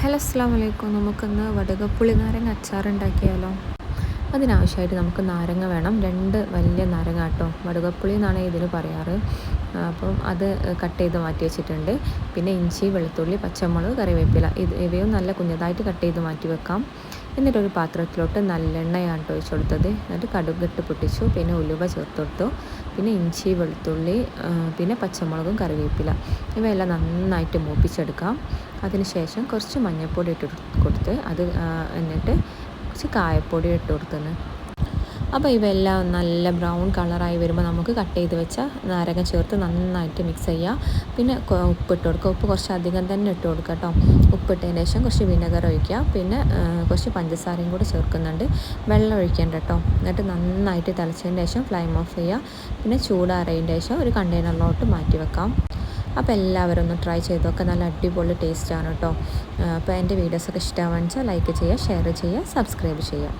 Hello അസ്സലാമു അലൈക്കും. നമുക്കിന്ന് വടുകപ്പുളി നാരങ്ങ അച്ചാർ ഉണ്ടാക്കിയാലോ. അതിനാവശ്യമായിട്ട് നമുക്ക് നാരങ്ങ വേണം. 2 വലിയ നാരങ്ങ കേട്ടോ. വടുകപ്പുളി എന്നാണ് ഇതിന് പറയാറ്. അപ്പം അത് കട്ട് ചെയ്ത് മാറ്റി വെച്ചിട്ടുണ്ട്. പിന്നെ ഇഞ്ചി, വെളുത്തുള്ളി, പച്ചമുളക്, കറിവേപ്പില ഇവയും നല്ല കുഞ്ഞതായിട്ട് കട്ട് ചെയ്ത് മാറ്റി വെക്കാം. എന്നിട്ടൊരു പാത്രത്തിലോട്ട് നല്ലെണ്ണയാണ് കേട്ടോ ഒഴിച്ച് കൊടുത്തത്. എന്നിട്ട് കടുകിട്ട് പൊട്ടിച്ചു. പിന്നെ ഉലുവ ചേർത്ത് കൊടുത്തു. പിന്നെ ഇഞ്ചി, വെളുത്തുള്ളി, പിന്നെ പച്ചമുളകും കറിവേപ്പില ഇവയെല്ലാം നന്നായിട്ട് മൂപ്പിച്ചെടുക്കാം. അതിനുശേഷം കുറച്ച് മഞ്ഞൾപ്പൊടി ഇട്ട് കൊടുത്ത് എന്നിട്ട് കുറച്ച് കായപ്പൊടി ഇട്ട് കൊടുത്തിന്. അപ്പോൾ ഇവയെല്ലാം നല്ല ബ്രൗൺ കളറായി വരുമ്പോൾ നമുക്ക് കട്ട് ചെയ്ത് വെച്ച നാരങ്ങ ചേർത്ത് നന്നായിട്ട് മിക്സ് ചെയ്യുക. പിന്നെ ഉപ്പിട്ട് കൊടുക്കുക. ഉപ്പ് കുറച്ച് അധികം തന്നെ ഇട്ട് കൊടുക്കുക കേട്ടോ. ഉപ്പിട്ടതിന് ശേഷം കുറച്ച് വിനെഗർ ഒഴിക്കുക. പിന്നെ കുറച്ച് പഞ്ചസാരയും കൂടി ചേർക്കുന്നുണ്ട്. വെള്ളം ഒഴിക്കേണ്ട കേട്ടോ. എന്നിട്ട് നന്നായിട്ട് തിളച്ചതിന് ശേഷം ഫ്ലെയിം ഓഫ് ചെയ്യുക. പിന്നെ ചൂടാറിയതിന് ശേഷം ഒരു കണ്ടെയ്നറിലോട്ട് മാറ്റി വെക്കാം. അപ്പോൾ എല്ലാവരും ഒന്ന് ട്രൈ ചെയ്ത് നോക്കുക. നല്ല അടിപൊളി ടേസ്റ്റാണ് കേട്ടോ. അപ്പോൾ എൻ്റെ വീഡിയോസൊക്കെ ഇഷ്ടമാണെന്ന് വെച്ചാൽ ലൈക്ക് ചെയ്യുക, ഷെയർ ചെയ്യുക, സബ്സ്ക്രൈബ് ചെയ്യുക.